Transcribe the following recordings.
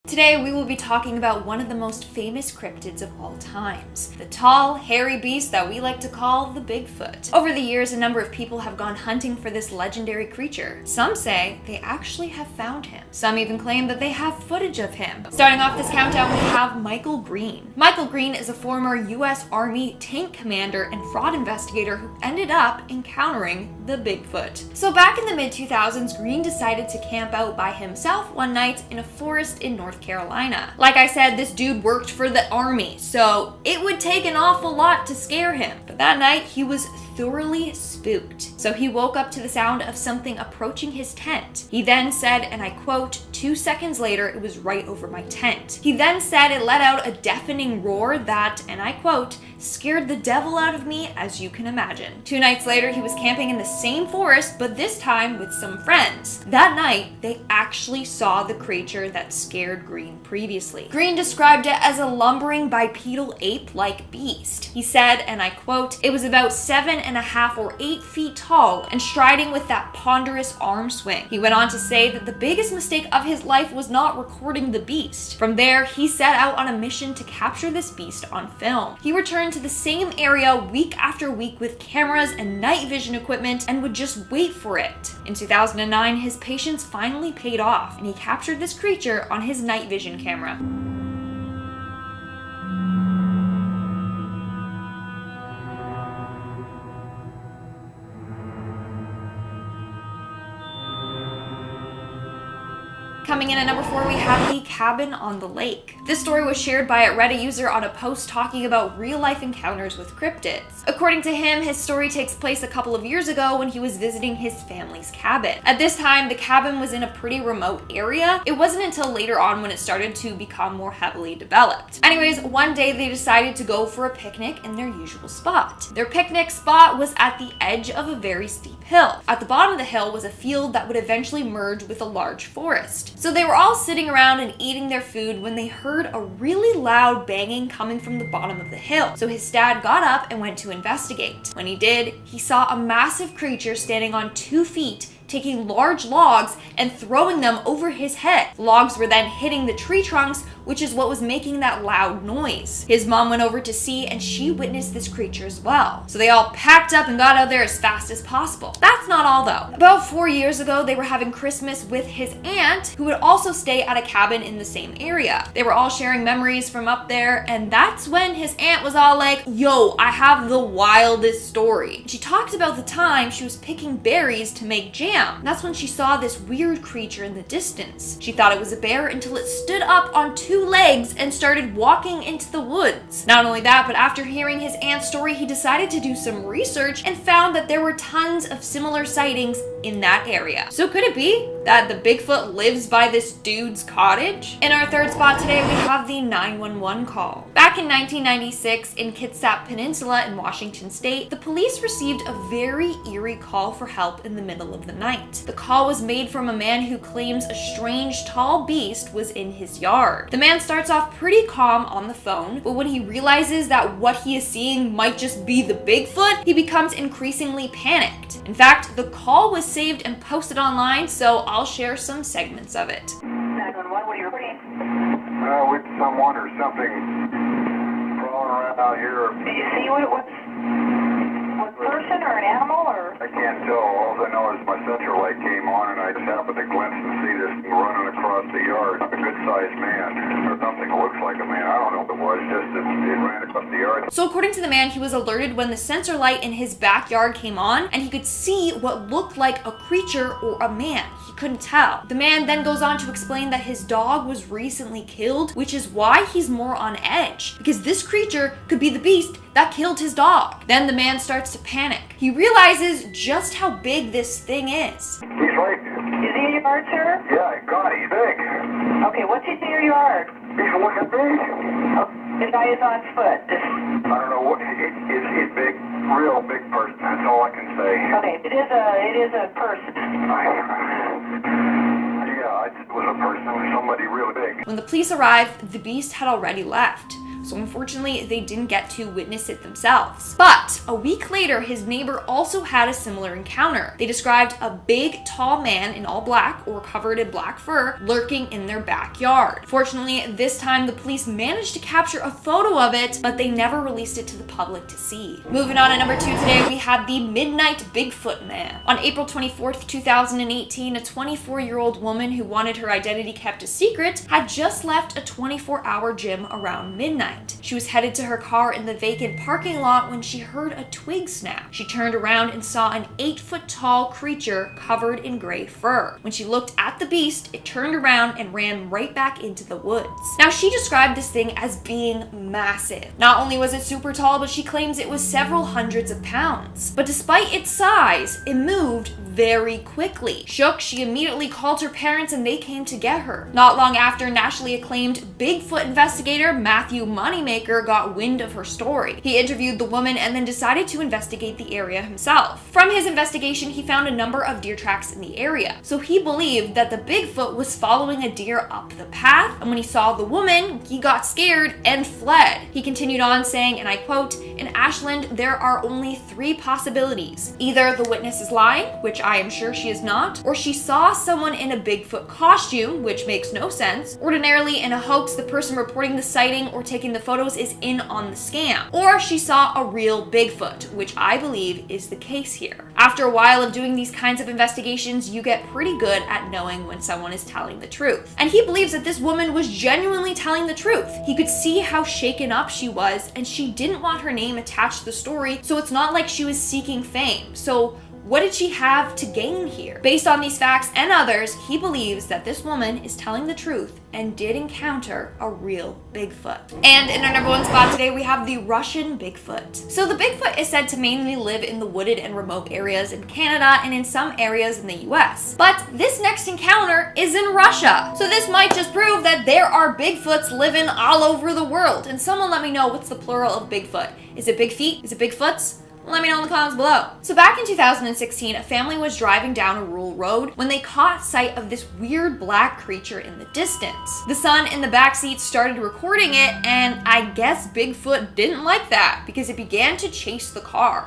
Today we will be talking about one of the most famous cryptids of all times, the tall, hairy beast that we like to call the Bigfoot. Over the years, a number of people have gone hunting for this legendary creature. Some say they actually have found him. Some even claim that they have footage of him. Starting off this countdown, we have Michael Green. Michael Green is a former US Army tank commander and fraud investigator who ended up encountering the Bigfoot. So back in the mid-2000s, Green decided to camp out by himself one night in a forest in North Carolina. Like I said, this dude worked for the army, so it would take an awful lot to scare him. But that night, he was thoroughly spooked. So he woke up to the sound of something approaching his tent. He then said, and I quote, 2 seconds later, it was right over my tent. He then said it let out a deafening roar that, and I quote, scared the devil out of me, as you can imagine. 2 nights later, he was camping in the same forest, but this time with some friends. That night, they actually saw the creature that scared Green previously. Green described it as a lumbering bipedal ape-like beast. He said, and I quote, it was about 7.5 or 8 feet tall and striding with that ponderous arm swing. He went on to say that the biggest mistake of his life was not recording the beast. From there, he set out on a mission to capture this beast on film. He returned to the same area week after week with cameras and night vision equipment and would just wait for it. In 2009, his patience finally paid off and he captured this creature on his night vision camera. Coming in at number 4, we have the cabin on the lake. This story was shared by a Reddit user on a post talking about real-life encounters with cryptids. According to him, his story takes place a couple of years ago when he was visiting his family's cabin. At this time, the cabin was in a pretty remote area. It wasn't until later on when it started to become more heavily developed. Anyways, one day they decided to go for a picnic in their usual spot. Their picnic spot was at the edge of a very steep hill. At the bottom of the hill was a field that would eventually merge with a large forest. So they were all sitting around and eating their food when they heard a really loud banging coming from the bottom of the hill. So his dad got up and went to investigate. When he did, he saw a massive creature standing on 2 feet, taking large logs and throwing them over his head. Logs were then hitting the tree trunks, which is what was making that loud noise. His mom went over to see and she witnessed this creature as well. So they all packed up and got out there as fast as possible. That's not all though. About 4 years ago, they were having Christmas with his aunt, who would also stay at a cabin in the same area. They were all sharing memories from up there, and that's when his aunt was all like, yo, I have the wildest story. She talked about the time she was picking berries to make jam. That's when she saw this weird creature in the distance. She thought it was a bear until it stood up on 2 legs and started walking into the woods. Not only that, but after hearing his aunt's story, he decided to do some research and found that there were tons of similar sightings in that area. So could it be that the Bigfoot lives by this dude's cottage? In our 3rd spot today, we have the 911 call. Back in 1996, in Kitsap Peninsula in Washington State, the police received a very eerie call for help in the middle of the night. The call was made from a man who claims a strange tall beast was in his yard. The man starts off pretty calm on the phone, but when he realizes that what he is seeing might just be the Bigfoot, he becomes increasingly panicked. In fact, the call was saved and posted online, so I'll share some segments of it. 911, what are you reporting? With someone or something crawling around out here. Do you see what person or an animal or? I can't tell. All I know is my central light came on and I just happened to glimpse and see this thing running across the yard. A good-sized man, or something that looks like a man. I don't know what it was, just it ran across the yard. So according to the man, he was alerted when the sensor light in his backyard came on and he could see what looked like a creature or a man. He couldn't tell. The man then goes on to explain that his dog was recently killed, which is why he's more on edge, because this creature could be the beast that killed his dog. Then the man starts to panic. He realizes just how big this thing is. He's right. Is he in your yard, sir? Yeah, God, he's big. Okay, what's he in your yard? He's looking big. The guy is on foot. I don't know what, he's big, real big person. That's all I can say. Okay, it is a person. Yeah, it was a person, somebody really big. When the police arrived, the beast had already left. so unfortunately they didn't get to witness it themselves. But a week later, his neighbor also had a similar encounter. They described a big, tall man in all black or covered in black fur lurking in their backyard. Fortunately, this time the police managed to capture a photo of it, but they never released it to the public to see. Moving on to number 2 today, we have the Midnight Bigfoot Man. On April 24th, 2018, a 24-year-old woman who wanted her identity kept a secret had just left a 24-hour gym around midnight. She was headed to her car in the vacant parking lot when she heard a twig snap. She turned around and saw an 8-foot-tall creature covered in gray fur. When she looked at the beast, it turned around and ran right back into the woods. Now, she described this thing as being massive. Not only was it super tall, but she claims it was several hundreds of pounds. But despite its size, it moved very quickly. Shook, she immediately called her parents and they came to get her. Not long after, nationally acclaimed Bigfoot investigator Matthew Moneymaker got wind of her story. He interviewed the woman and then decided to investigate the area himself. From his investigation, he found a number of deer tracks in the area. So he believed that the Bigfoot was following a deer up the path, and when he saw the woman, he got scared and fled. He continued on saying, and I quote, "In Ashland, there are only 3 possibilities. Either the witness is lying, which I am sure she is not, or she saw someone in a Bigfoot costume, which makes no sense. Ordinarily, in a hoax, the person reporting the sighting or taking the photos is in on the scam, or she saw a real Bigfoot, which I believe is the case here." After a while of doing these kinds of investigations, you get pretty good at knowing when someone is telling the truth. And he believes that this woman was genuinely telling the truth. He could see how shaken up she was, and she didn't want her name attached to the story, so it's not like she was seeking fame. So what did she have to gain here? Based on these facts and others, he believes that this woman is telling the truth and did encounter a real Bigfoot. And in our number 1 spot today, we have the Russian Bigfoot. So the Bigfoot is said to mainly live in the wooded and remote areas in Canada and in some areas in the US. But this next encounter is in Russia. So this might just prove that there are Bigfoots living all over the world. And someone let me know, what's the plural of Bigfoot? Is it big feet? Is it Bigfoots? Let me know in the comments below. So back in 2016, a family was driving down a rural road when they caught sight of this weird black creature in the distance. The son in the backseat started recording it, and I guess Bigfoot didn't like that because it began to chase the car.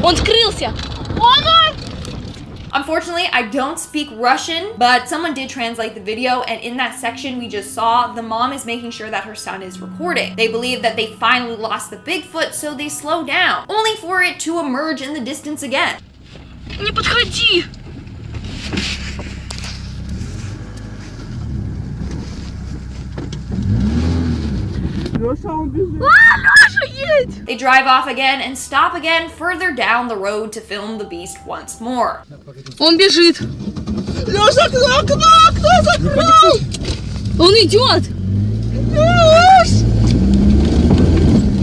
Он скрылся! Unfortunately, I don't speak Russian, but someone did translate the video, and in that section we just saw, the mom is making sure that her son is recording. They believe that they finally lost the Bigfoot, so they slow down, only for it to emerge in the distance again. Не подходи! They drive off again and stop again further down the road to film the beast once more. Он бежит! Лёша, кто закрыл? Он идет!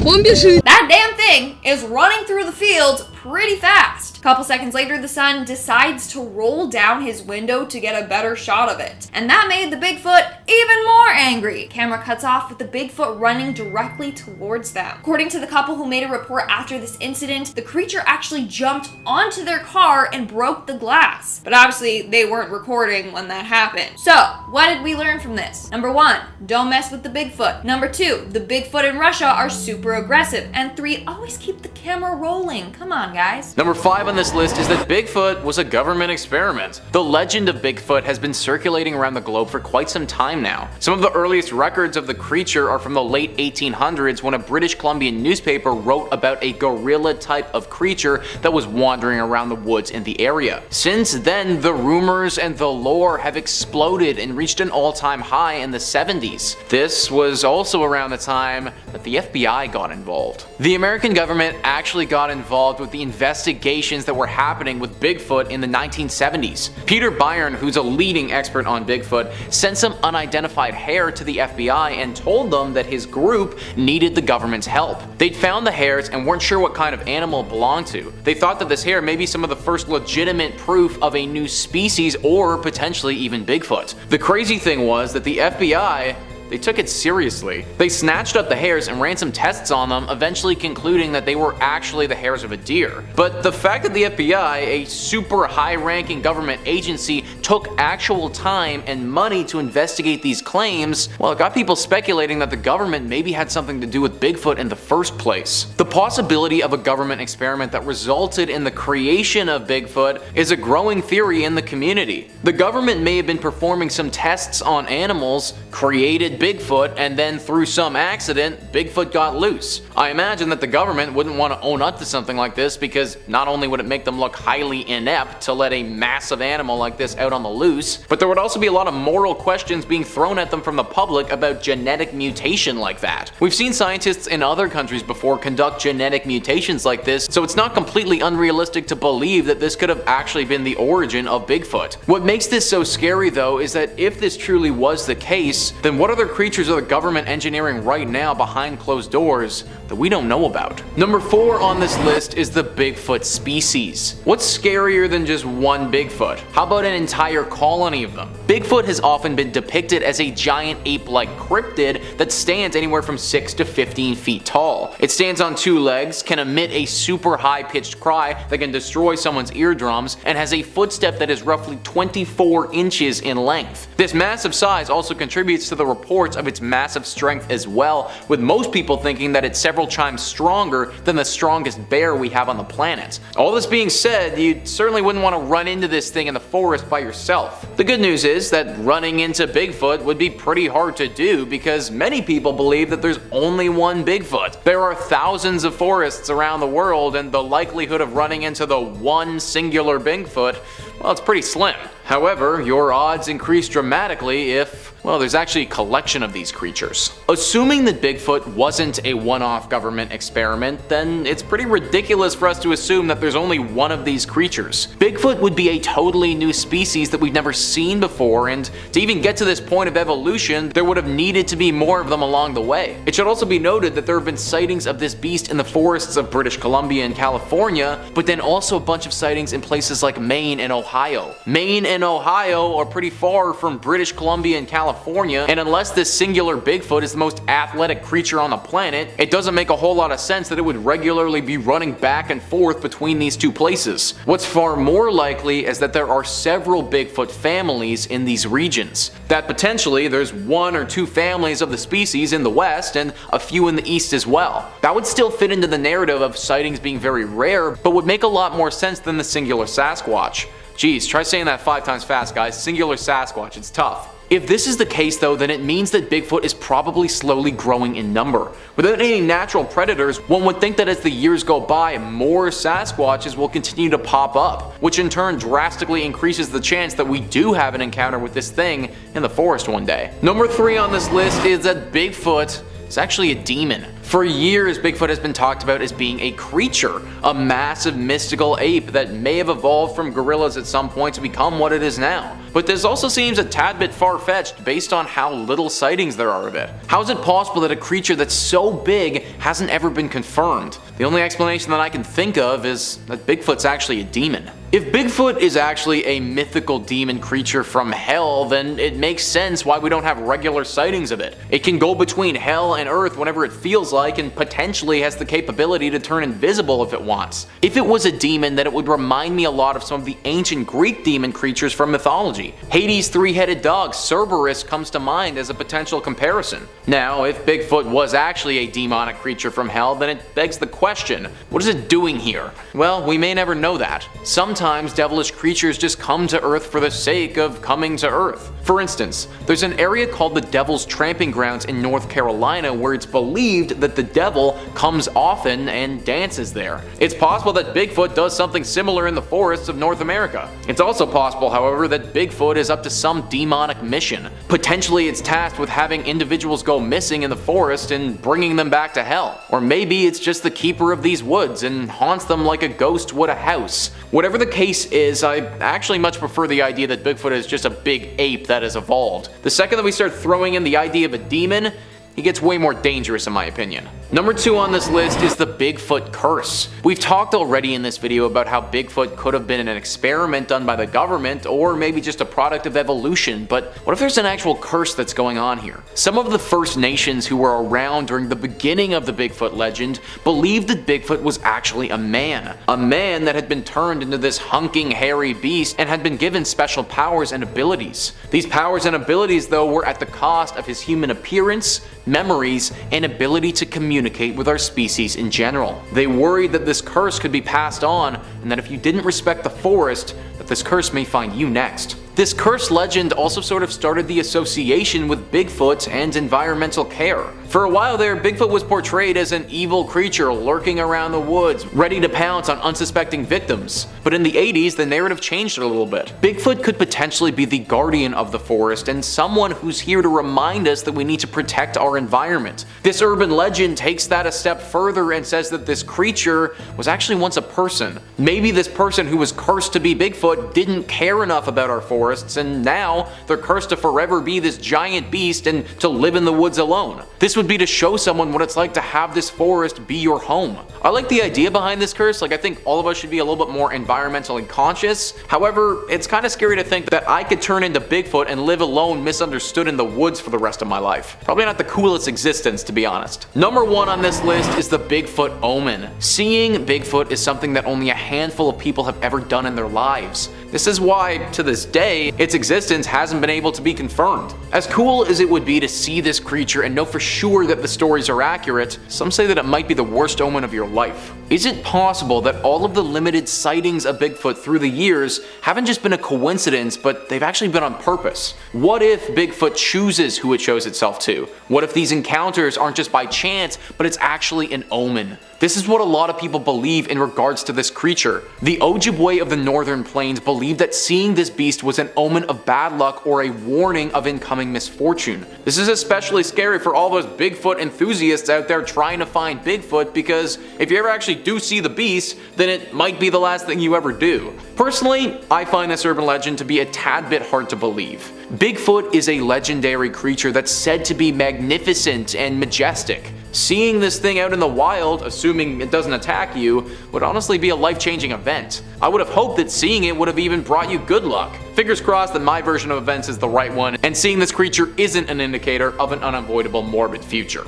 Он бежит! That damn thing is running through the fields pretty fast. A couple seconds later, the son decides to roll down his window to get a better shot of it. And that made the Bigfoot even more angry. Camera cuts off with the Bigfoot running directly towards them. According to the couple who made a report after this incident, the creature actually jumped onto their car and broke the glass. But obviously, they weren't recording when that happened. So, what did we learn from this? Number 1, don't mess with the Bigfoot. Number 2, the Bigfoot in Russia are super aggressive. And 3, always keep the camera rolling. Come on, guys. Number 5 on this list is that Bigfoot was a government experiment. The legend of Bigfoot has been circulating around the globe for quite some time now. Some of the earliest records of the creature are from the late 1800s when a British Columbian newspaper wrote about a gorilla type of creature that was wandering around the woods in the area. Since then, the rumors and the lore have exploded and reached an all-time high in the 70s. This was also around the time that the FBI got involved. The American government actually got involved with the investigations that were happening with Bigfoot in the 1970s. Peter Byron, who's a leading expert on Bigfoot, sent some unidentified hair to the FBI and told them that his group needed the government's help. They'd found the hairs and weren't sure what kind of animal it belonged to. They thought that this hair may be some of the first legitimate proof of a new species or potentially even Bigfoot. The crazy thing was that the FBI they took it seriously. They snatched up the hairs and ran some tests on them, eventually concluding that they were actually the hairs of a deer. But the fact that the FBI, a super high-ranking government agency, took actual time and money to investigate these claims, well, it got people speculating that the government maybe had something to do with Bigfoot in the first place. The possibility of a government experiment that resulted in the creation of Bigfoot is a growing theory in the community. The government may have been performing some tests on animals, created Bigfoot, and then through some accident, Bigfoot got loose. I imagine that the government wouldn't want to own up to something like this because not only would it make them look highly inept to let a massive animal like this out on the loose, but there would also be a lot of moral questions being thrown at them from the public about genetic mutation like that. We've seen scientists in other countries before conduct genetic mutations like this, so it's not completely unrealistic to believe that this could have actually been the origin of Bigfoot. What makes this so scary though is that if this truly was the case, then what other creatures are the government engineering right now behind closed doors that we don't know about? Number 4 on this list is the Bigfoot species. What's scarier than just one Bigfoot? How about an entire colony of them? Bigfoot has often been depicted as a giant ape-like cryptid that stands anywhere from 6 to 15 feet tall. It stands on 2 legs, can emit a super high-pitched cry that can destroy someone's eardrums, and has a footstep that is roughly 24 inches in length. This massive size also contributes to the reports of its massive strength as well, with most people thinking that it's several times stronger than the strongest bear we have on the planet. All this being said, you certainly wouldn't want to run into this thing in the forest by yourself. The good news is that running into Bigfoot would be pretty hard to do because many people believe that there's only one Bigfoot. There are thousands of forests around the world, and the likelihood of running into the one singular Bigfoot, well, it's pretty slim. However, your odds increase dramatically if, well, there's actually a collection of these creatures. Assuming that Bigfoot wasn't a one-off government experiment, then it's pretty ridiculous for us to assume that there's only one of these creatures. Bigfoot would be a totally new species that we've never seen before, and to even get to this point of evolution, there would have needed to be more of them along the way. It should also be noted that there have been sightings of this beast in the forests of British Columbia and California, but then also a bunch of sightings in places like Maine and Ohio. Maine and Ohio are pretty far from British Columbia and California, and unless this singular Bigfoot is the most athletic creature on the planet, it doesn't make a whole lot of sense that it would regularly be running back and forth between these two places. What's far more likely is that there are several Bigfoot families in these regions. That potentially there's 1 or 2 families of the species in the west and a few in the east as well. That would still fit into the narrative of sightings being very rare, but would make a lot more sense than the singular Sasquatch. Geez, try saying that 5 times fast, guys. Singular Sasquatch, it's tough. If this is the case though, then it means that Bigfoot is probably slowly growing in number. Without any natural predators, one would think that as the years go by, more Sasquatches will continue to pop up, which in turn drastically increases the chance that we do have an encounter with this thing in the forest one day. Number 3 on this list is that Bigfoot is actually a demon. For years, Bigfoot has been talked about as being a creature, a massive mystical ape that may have evolved from gorillas at some point to become what it is now. But this also seems a tad bit far-fetched based on how little sightings there are of it. How is it possible that a creature that's so big hasn't ever been confirmed? The only explanation that I can think of is that Bigfoot's actually a demon. If Bigfoot is actually a mythical demon creature from hell, then it makes sense why we don't have regular sightings of it. It can go between hell and earth whenever it feels like, and potentially has the capability to turn invisible if it wants. If it was a demon, then it would remind me a lot of some of the ancient Greek demon creatures from mythology. Hades' 3-headed dog, Cerberus, comes to mind as a potential comparison. Now, if Bigfoot was actually a demonic creature from hell, then it begs the question, what is it doing here? Well, we may never know that. Sometimes devilish creatures just come to Earth for the sake of coming to Earth. For instance, there's an area called the Devil's Tramping Grounds in North Carolina where it's believed that the devil comes often and dances there. It's possible that Bigfoot does something similar in the forests of North America. It's also possible, however, that Bigfoot is up to some demonic mission. Potentially it's tasked with having individuals go missing in the forest and bringing them back to hell. Or maybe it's just the keeper of these woods and haunts them like a ghost would a house. Whatever the case is, I actually much prefer the idea that Bigfoot is just a big ape that has evolved. The second that we start throwing in the idea of a demon, he gets way more dangerous in my opinion. Number 2 on this list is the Bigfoot Curse. We've talked already in this video about how Bigfoot could have been an experiment done by the government, or maybe just a product of evolution, but what if there's an actual curse that's going on here? Some of the First Nations who were around during the beginning of the Bigfoot legend believed that Bigfoot was actually a man that had been turned into this hunking hairy beast and had been given special powers and abilities. These powers and abilities, though, were at the cost of his human appearance, memories, and ability to communicate with our species in general. They worried that this curse could be passed on, and that if you didn't respect the forest, that this curse may find you next. This curse legend also sort of started the association with Bigfoot and environmental care. For a while there, Bigfoot was portrayed as an evil creature lurking around the woods, ready to pounce on unsuspecting victims. But in the 80s, the narrative changed a little bit. Bigfoot could potentially be the guardian of the forest and someone who's here to remind us that we need to protect our environment. This urban legend takes that a step further and says that this creature was actually once a person. Maybe this person who was cursed to be Bigfoot didn't care enough about our forest, and now they're cursed to forever be this giant beast and to live in the woods alone. This would be to show someone what it's like to have this forest be your home. I like the idea behind this curse. I think all of us should be a little bit more environmentally conscious. However, it's kind of scary to think that I could turn into Bigfoot and live alone, misunderstood in the woods for the rest of my life. Probably not the coolest existence, to be honest. Number 1 on this list is the Bigfoot Omen. Seeing Bigfoot is something that only a handful of people have ever done in their lives. This is why, to this day, its existence hasn't been able to be confirmed. As cool as it would be to see this creature and know for sure that the stories are accurate, some say that it might be the worst omen of your life. Is it possible that all of the limited sightings of Bigfoot through the years haven't just been a coincidence, but they've actually been on purpose? What if Bigfoot chooses who it shows itself to? What if these encounters aren't just by chance, but it's actually an omen? This is what a lot of people believe in regards to this creature. The Ojibwe of the Northern Plains believe that seeing this beast was an omen of bad luck or a warning of incoming misfortune. This is especially scary for all those Bigfoot enthusiasts out there trying to find Bigfoot, because if you ever actually do see the beast, then it might be the last thing you ever do. Personally, I find this urban legend to be a tad bit hard to believe. Bigfoot is a legendary creature that's said to be magnificent and majestic. Seeing this thing out in the wild, assuming it doesn't attack you, would honestly be a life-changing event. I would have hoped that seeing it would have even brought you good luck. Fingers crossed that my version of events is the right one, and seeing this creature isn't an indicator of an unavoidable morbid future.